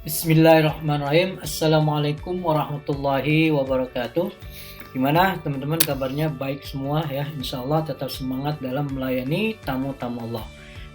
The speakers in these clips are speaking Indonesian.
Bismillahirrahmanirrahim. Assalamualaikum warahmatullahi wabarakatuh. Gimana teman-teman kabarnya? Baik semua ya. Insya Allah tetap semangat dalam melayani tamu-tamu Allah.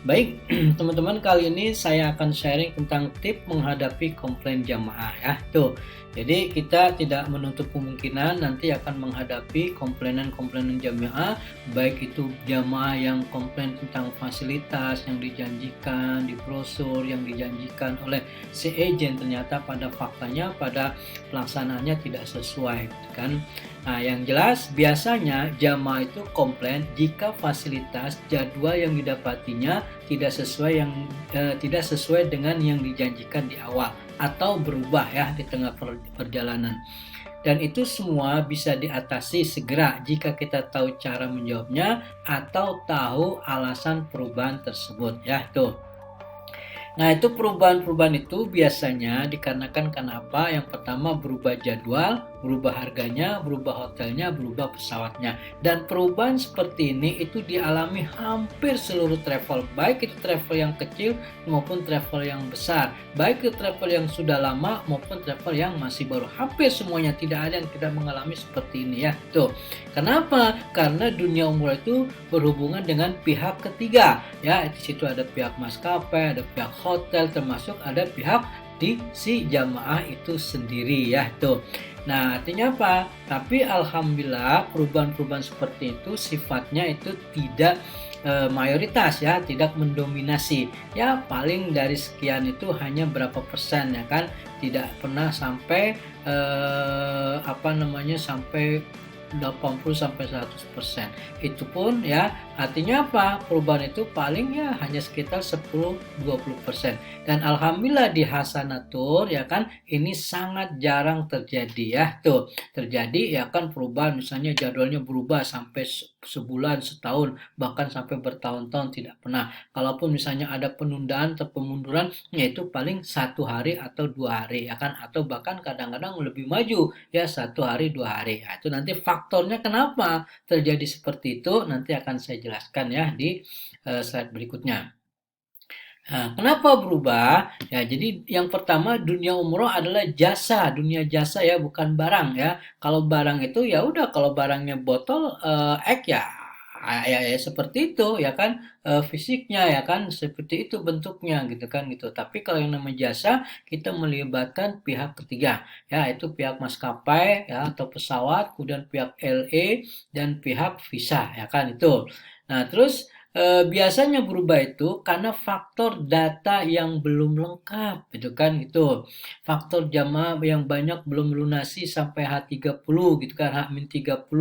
Baik teman-teman, kali ini saya akan sharing tentang tip menghadapi komplain jamaah ya. Tuh, jadi kita tidak menutup kemungkinan nanti akan menghadapi komplainan-komplainan jamaah, baik itu jamaah yang komplain tentang fasilitas yang dijanjikan di brosur, yang dijanjikan oleh si agent, ternyata pada faktanya pada pelaksanaannya tidak sesuai kan. Nah, yang jelas biasanya jamaah itu komplain jika fasilitas jadwal yang didapatinya tidak sesuai dengan yang dijanjikan di awal atau berubah ya di tengah perjalanan. Dan itu semua bisa diatasi segera jika kita tahu cara menjawabnya atau tahu alasan perubahan tersebut ya tuh. Nah, itu perubahan-perubahan itu biasanya dikarenakan kenapa? Yang pertama berubah jadwal, berubah harganya, berubah hotelnya, berubah pesawatnya. Dan perubahan seperti ini itu dialami hampir seluruh travel, baik itu travel yang kecil maupun travel yang besar, baik itu travel yang sudah lama maupun travel yang masih baru. Hampir semuanya, tidak ada yang tidak mengalami seperti ini ya. Tuh. Kenapa? Karena dunia umroh itu berhubungan dengan pihak ketiga. Ya, di situ ada pihak maskapai, ada pihak hotel, termasuk ada pihak di si jamaah itu sendiri ya tuh. Nah, artinya apa? Tapi alhamdulillah perubahan-perubahan seperti itu sifatnya itu tidak mayoritas ya, tidak mendominasi. Ya, paling dari sekian itu hanya berapa persen ya kan, tidak pernah sampai sampai 80 sampai 100%. Itu pun ya artinya apa? Perubahan itu paling ya hanya sekitar 10-20%. Dan alhamdulillah di Hasanatur ya kan ini sangat jarang terjadi ya. Tuh, terjadi ya kan perubahan misalnya jadwalnya berubah sampai sebulan, setahun, bahkan sampai bertahun-tahun tidak pernah. Kalaupun misalnya ada penundaan atau pemunduran, yaitu paling 1 hari atau 2 hari ya kan, atau bahkan kadang-kadang lebih maju ya 1 hari 2 hari. Nah, itu nanti faktornya kenapa terjadi seperti itu nanti akan saya jelaskan ya di slide berikutnya. Nah, kenapa berubah? Ya, jadi yang pertama dunia umroh adalah jasa, dunia jasa ya, bukan barang ya. Kalau barang itu ya udah, kalau barangnya botol, ya, ya seperti itu ya kan, fisiknya ya kan, seperti itu bentuknya gitu kan gitu. Tapi kalau yang namanya jasa, kita melibatkan pihak ketiga ya, itu pihak maskapai ya atau pesawat, kemudian pihak LE dan pihak visa ya kan itu. Nah, terus biasanya berubah itu karena faktor data yang belum lengkap, gitu kan itu. Faktor jamaah yang banyak belum melunasi sampai H30 gitu kan, H-30.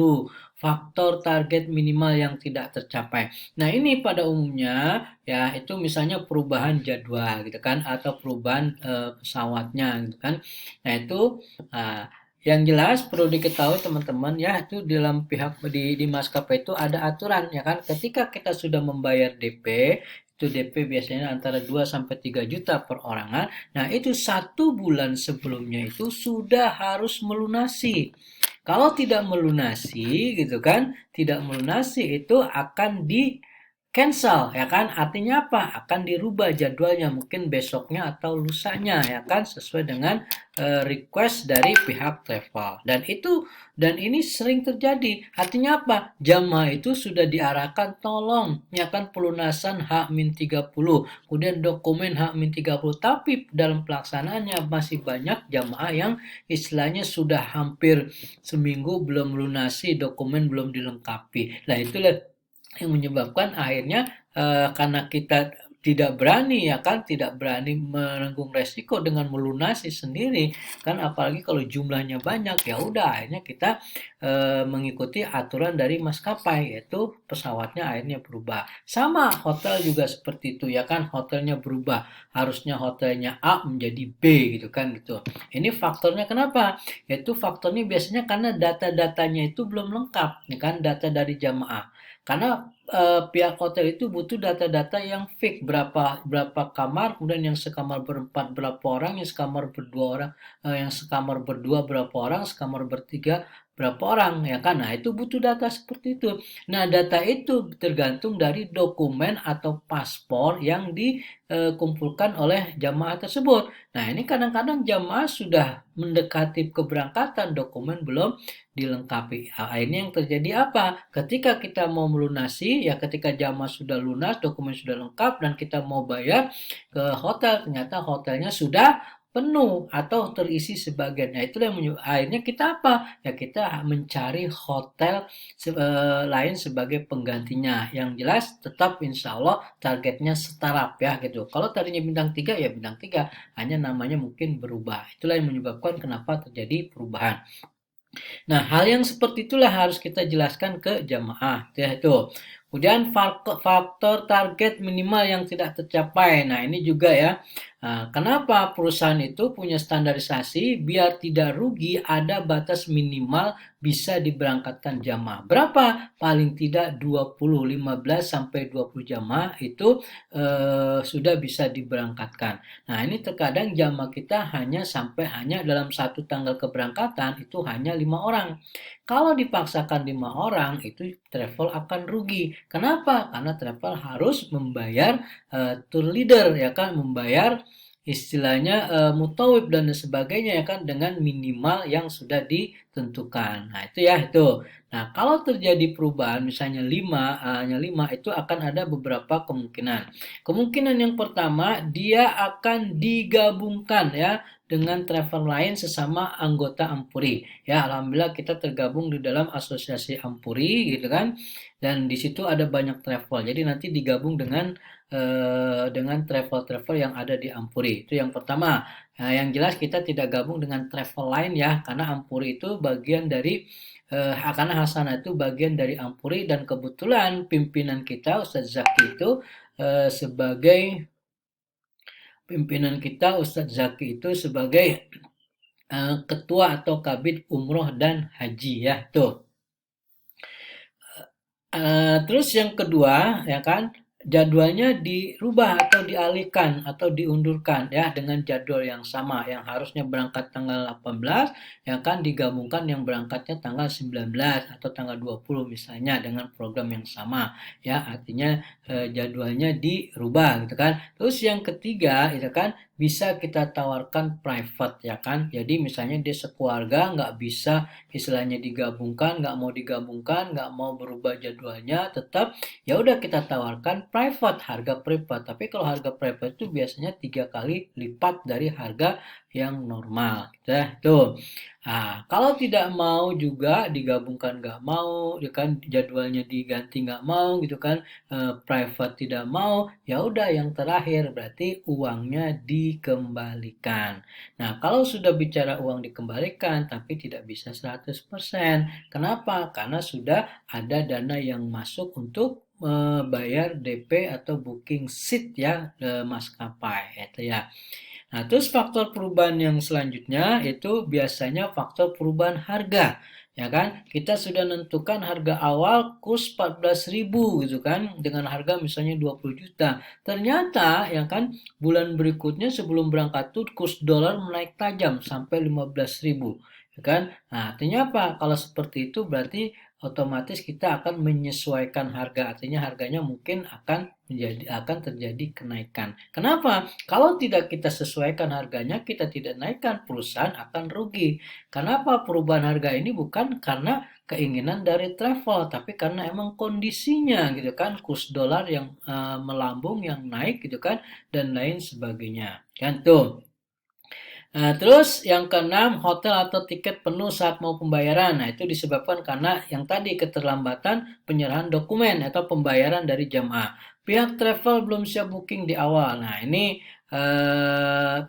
Faktor target minimal yang tidak tercapai. Nah, ini pada umumnya ya itu misalnya perubahan jadwal gitu kan atau perubahan pesawatnya gitu kan. Nah, itu uh, yang jelas perlu diketahui teman-teman ya, itu dalam pihak di maskapai itu ada aturan ya kan. Ketika kita sudah membayar DP, itu DP biasanya antara 2 sampai 3 juta per orangan. Nah, itu 1 bulan sebelumnya itu sudah harus melunasi. Kalau tidak melunasi gitu kan, tidak melunasi itu akan di cancel ya kan, artinya apa, akan dirubah jadwalnya mungkin besoknya atau lusanya ya kan, sesuai dengan request dari pihak travel. Dan ini sering terjadi, artinya apa, jamaah itu sudah diarahkan tolong ya kan pelunasan H-30 kemudian dokumen H-30, tapi dalam pelaksanaannya masih banyak jamaah yang istilahnya sudah hampir seminggu belum lunasi, dokumen belum dilengkapi. Nah, itulah yang menyebabkan akhirnya karena kita tidak berani ya kan, tidak berani menanggung resiko dengan melunasi sendiri kan, apalagi kalau jumlahnya banyak, ya udah akhirnya kita mengikuti aturan dari maskapai, yaitu pesawatnya akhirnya berubah. Sama hotel juga seperti itu ya kan, hotelnya berubah, harusnya hotelnya A menjadi B gitu kan gitu. Ini faktornya kenapa? Yaitu faktornya biasanya karena data-datanya itu belum lengkap ya kan, data dari jamaah. Karena pihak hotel itu butuh data-data yang fix, berapa berapa kamar, kemudian yang sekamar berempat berapa orang, yang sekamar berdua orang, yang sekamar berdua berapa orang, sekamar bertiga berapa orang ya kan. Nah, itu butuh data seperti itu. Nah, data itu tergantung dari dokumen atau paspor yang dikumpulkan oleh jamaah tersebut. Nah, ini kadang-kadang jamaah sudah mendekati keberangkatan, dokumen belum dilengkapi. Akhirnya yang terjadi apa? Ketika kita mau melunasi, ya ketika jamaah sudah lunas, dokumen sudah lengkap, dan kita mau bayar ke hotel, ternyata hotelnya sudah penuh atau terisi sebagian. Nah, itulah yang akhirnya kita apa? Ya kita mencari hotel lain sebagai penggantinya. Yang jelas tetap insya Allah targetnya setaraf ya gitu. Kalau tadinya bintang 3 ya bintang 3, hanya namanya mungkin berubah. Itulah yang menyebabkan kenapa terjadi perubahan. Nah, hal yang seperti itulah harus kita jelaskan ke jamaah, ya itu. Kemudian faktor target minimal yang tidak tercapai. Nah, ini juga ya. Kenapa perusahaan itu punya standarisasi biar tidak rugi, ada batas minimal bisa diberangkatkan jamaah. Berapa? Paling tidak 20, 15 sampai 20 jamaah itu sudah bisa diberangkatkan. Nah, ini terkadang jamaah kita hanya dalam satu tanggal keberangkatan itu hanya 5 orang. Kalau dipaksakan 5 orang itu travel akan rugi. Kenapa? Karena travel harus membayar tour leader ya kan, membayar istilahnya mutawib dan sebagainya ya kan, dengan minimal yang sudah ditentukan. Nah, itu ya itu. Nah, kalau terjadi perubahan misalnya 5, hanya 5, itu akan ada beberapa kemungkinan. Kemungkinan yang pertama, dia akan digabungkan ya dengan travel lain sesama anggota Ampuri. Ya, alhamdulillah kita tergabung di dalam asosiasi Ampuri gitu kan. Dan di situ ada banyak travel. Jadi nanti digabung dengan travel-travel yang ada di Ampuri. Itu yang pertama. Nah, yang jelas kita tidak gabung dengan travel lain ya, karena Ampuri itu bagian dari karena Hasanah itu bagian dari Ampuri, dan kebetulan pimpinan kita Ustadz Zaki itu sebagai pimpinan kita Ustadz Zaki itu sebagai ketua atau kabid umroh dan haji ya tuh. Terus yang kedua ya kan, jadwalnya dirubah atau dialihkan atau diundurkan ya, dengan jadwal yang sama yang harusnya berangkat tanggal 18 ya kan, digabungkan yang berangkatnya tanggal 19 atau tanggal 20 misalnya, dengan program yang sama ya, artinya jadwalnya dirubah gitu kan. Terus yang ketiga itu kan bisa kita tawarkan private ya kan, jadi misalnya dia sekeluarga nggak bisa istilahnya digabungkan, nggak mau digabungkan, nggak mau berubah jadwalnya, tetap ya udah kita tawarkan private, harga private. Tapi kalau harga private itu biasanya 3 kali lipat dari harga yang normal gitu ya tuh. Nah, kalau tidak mau juga digabungkan, nggak mau ya kan, jadwalnya diganti nggak mau gitu kan, private tidak mau, ya udah yang terakhir berarti uangnya dikembalikan. Nah, kalau sudah bicara uang dikembalikan tapi tidak bisa 100%. Kenapa? Karena sudah ada dana yang masuk untuk bayar DP atau booking seat ya, maskapai itu ya. Nah, terus faktor perubahan yang selanjutnya itu biasanya faktor perubahan harga. Ya kan? Kita sudah menentukan harga awal kurs 14.000 gitu kan, dengan harga misalnya 20 juta. Ternyata ya kan bulan berikutnya sebelum berangkat tuh kurs dolar menaik tajam sampai 15.000 ya kan. Nah, artinya apa? Kalau seperti itu berarti otomatis kita akan menyesuaikan harga. Artinya harganya mungkin akan terjadi kenaikan. Kenapa? Kalau tidak kita sesuaikan harganya, kita tidak naikkan, perusahaan akan rugi. Kenapa perubahan harga ini? Bukan karena keinginan dari travel, tapi karena emang kondisinya gitu kan, kurs dolar yang melambung, yang naik gitu kan, dan lain sebagainya. Kan tuh. Nah, terus yang keenam, hotel atau tiket penuh saat mau pembayaran. Nah, itu disebabkan karena yang tadi, keterlambatan penyerahan dokumen atau pembayaran dari jamaah. Pihak travel belum siap booking di awal. Nah, ini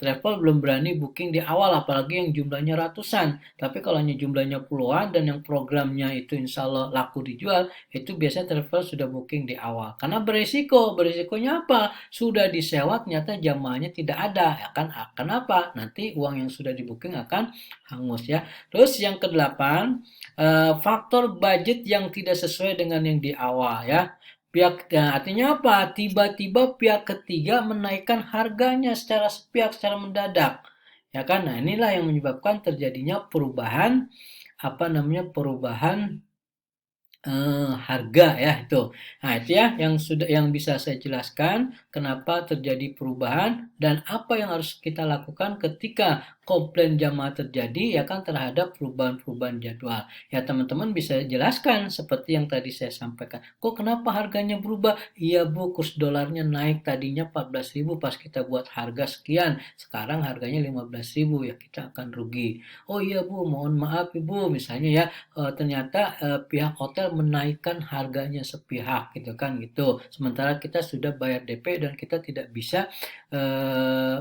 travel belum berani booking di awal, apalagi yang jumlahnya ratusan. Tapi kalau hanya jumlahnya puluhan dan yang programnya itu insya Allah laku dijual, itu biasanya travel sudah booking di awal. Karena beresiko. Beresikonya apa? Sudah disewa ternyata jamaahnya tidak ada. Ya kan? Kenapa? Nanti uang yang sudah di booking akan hangus ya. Terus yang kedelapan, faktor budget yang tidak sesuai dengan yang di awal ya. Artinya apa? Tiba-tiba pihak ketiga menaikkan harganya secara sepihak, secara mendadak. Ya kan? Nah, inilah yang menyebabkan terjadinya perubahan perubahan harga ya itu. Nah, itu ya yang bisa saya jelaskan kenapa terjadi perubahan dan apa yang harus kita lakukan ketika komplain jamaah terjadi ya kan terhadap perubahan-perubahan jadwal. Ya teman-teman bisa jelaskan seperti yang tadi saya sampaikan. Kok kenapa harganya berubah? Iya Bu, kurs dolarnya naik tadinya 14.000 pas kita buat harga sekian, sekarang harganya 15.000 ya kita akan rugi. Oh iya Bu, mohon maaf Ibu misalnya ya ternyata pihak hotel menaikkan harganya sepihak gitu kan gitu. Sementara kita sudah bayar DP dan kita tidak bisa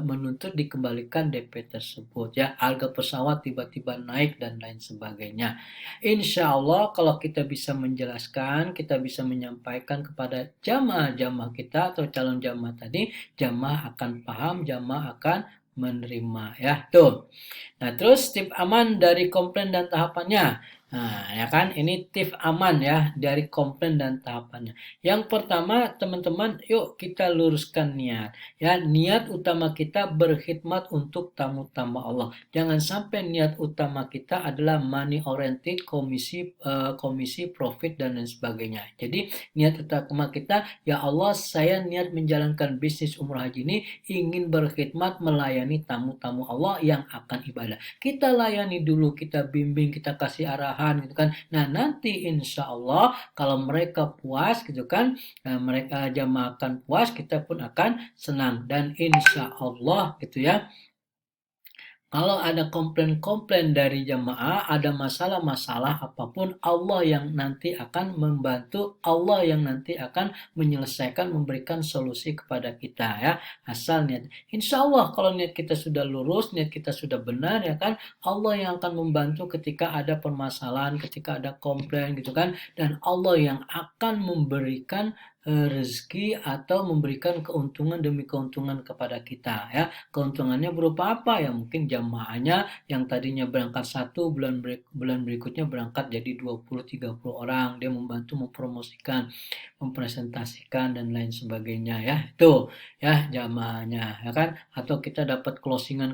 menuntut dikembalikan DP tersebut ya. Harga pesawat tiba-tiba naik dan lain sebagainya. Insya Allah kalau kita bisa menjelaskan, kita bisa menyampaikan kepada jamaah-jamaah kita atau calon jamaah tadi, jamaah akan paham, jamaah akan menerima ya tuh. Nah, terus tip aman dari komplain dan tahapannya. Nah, ya kan ini tip aman ya dari komplain dan tahapannya. Yang pertama, teman-teman, yuk kita luruskan niat. Ya, niat utama kita berkhidmat untuk tamu-tamu Allah. Jangan sampai niat utama kita adalah money oriented, komisi profit dan lain sebagainya. Jadi, niat utama kita, ya Allah, saya niat menjalankan bisnis umrah haji ini ingin berkhidmat melayani tamu-tamu Allah yang akan ibadah. Kita layani dulu, kita bimbing, kita kasih arahan gitu kan. Nah, nanti insya Allah kalau mereka puas gitu kan, mereka jamaah akan puas, kita pun akan senang dan insya Allah gitu ya. Kalau ada komplain-komplain dari jamaah, ada masalah-masalah apapun, Allah yang nanti akan membantu, Allah yang nanti akan menyelesaikan, memberikan solusi kepada kita ya. Asal niat. Insya Allah kalau niat kita sudah lurus, niat kita sudah benar ya kan, Allah yang akan membantu ketika ada permasalahan, ketika ada komplain gitu kan, dan Allah yang akan memberikan rezeki atau memberikan keuntungan demi keuntungan kepada kita ya. Keuntungannya berupa apa ya? Mungkin jamaahnya yang tadinya berangkat satu bulan berikutnya berangkat jadi 20-30 orang. Dia membantu mempromosikan, mempresentasikan dan lain sebagainya ya. Itu ya jamaahnya ya kan. Atau kita dapat closingan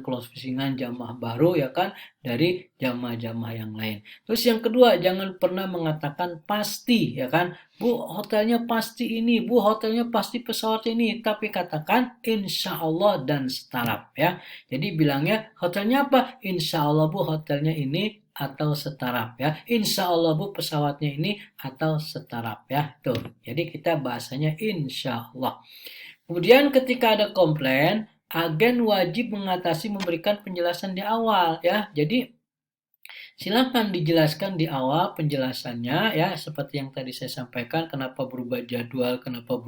jamaah baru ya kan dari jamaah-jamaah yang lain. Terus yang kedua, jangan pernah mengatakan pasti ya kan. Bu, hotelnya pasti ini, Bu, hotelnya pasti pesawat ini, tapi katakan insya Allah dan setaraf ya. Jadi bilangnya hotelnya apa? Insya Allah Bu, hotelnya ini atau setaraf ya. Insya Allah Bu, pesawatnya ini atau setaraf ya. Tuh, jadi kita bahasanya insya Allah. Kemudian ketika ada komplain, agen wajib mengatasi memberikan penjelasan di awal ya. Jadi silakan dijelaskan di awal penjelasannya ya seperti yang tadi saya sampaikan kenapa berubah jadwal, kenapa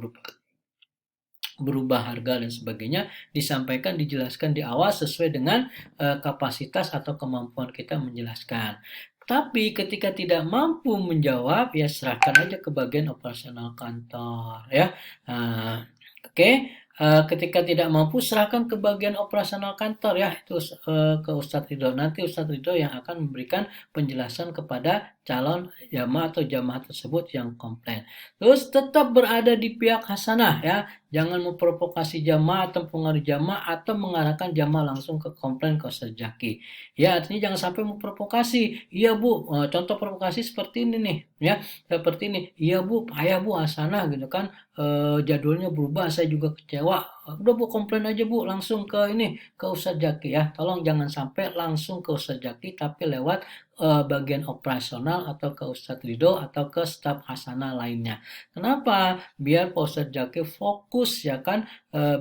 berubah harga dan sebagainya disampaikan dijelaskan di awal sesuai dengan kapasitas atau kemampuan kita menjelaskan. Tapi ketika tidak mampu menjawab ya serahkan aja ke bagian operasional kantor ya. Oke. Ketika tidak mampu serahkan ke bagian operasional kantor ya itu ke Ustadz Ridho. Nanti Ustadz Ridho yang akan memberikan penjelasan kepada calon jamaah atau jamaah tersebut yang komplain. Terus tetap berada di pihak hasanah ya. Jangan memprovokasi jamaah atau pengaruh jamaah atau mengarahkan jamaah langsung ke komplain ke Ustadz Zaki. Ya artinya jangan sampai memprovokasi. Iya Bu, contoh provokasi seperti ini nih ya. Seperti ini. Iya Bu, payah Bu hasanah gitu kan. Jadwalnya berubah, saya juga kecewa. Udah Bu, komplain aja Bu, langsung ke ini, ke Ustadz Zaki ya. Tolong jangan sampai langsung ke Ustadz Zaki, tapi lewat bagian operasional atau ke Ustadz Ridho atau ke staf hasanah lainnya. Kenapa? Biar Pak Ustadz Zaki fokus ya kan,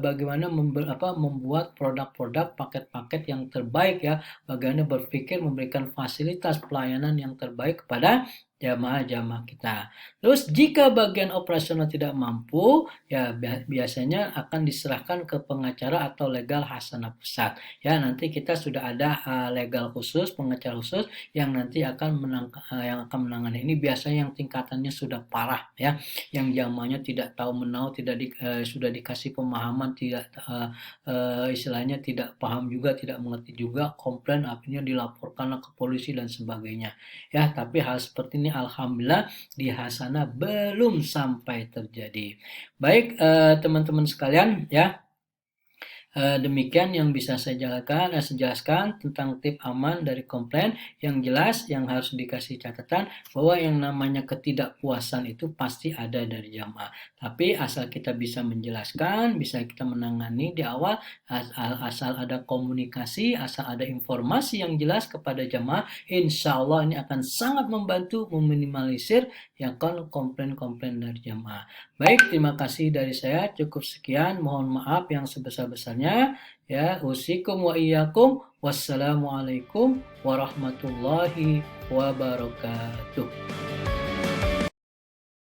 bagaimana membuat produk-produk paket-paket yang terbaik ya. Bagaimana berpikir memberikan fasilitas pelayanan yang terbaik kepada jamaah-jamaah kita. Terus jika bagian operasional tidak mampu, ya biasanya akan diserahkan ke pengacara atau legal hasanah pusat. Ya, nanti kita sudah ada legal khusus, pengacara khusus yang nanti akan menangani ini biasanya yang tingkatannya sudah parah ya, yang jamaahnya tidak tahu menahu, sudah dikasih pemahaman tidak istilahnya tidak paham juga, tidak mengerti juga, komplain akhirnya dilaporkan ke polisi dan sebagainya. Ya, tapi hal seperti ini alhamdulillah di hasanah belum sampai terjadi. Baik teman-teman sekalian ya. Demikian yang bisa saya jelaskan tentang tip aman dari komplain. Yang jelas yang harus dikasih catatan bahwa yang namanya ketidakpuasan itu pasti ada dari jamaah. Tapi asal kita bisa menjelaskan, bisa kita menangani di awal, asal ada komunikasi, asal ada informasi yang jelas kepada jamaah, insya Allah ini akan sangat membantu meminimalisir yang komplain-komplain dari jamaah. Baik, terima kasih dari saya. Cukup sekian. Mohon maaf yang sebesar-besarnya. Ya, usikum wa iyyakum. Wassalamualaikum warahmatullahi wabarakatuh.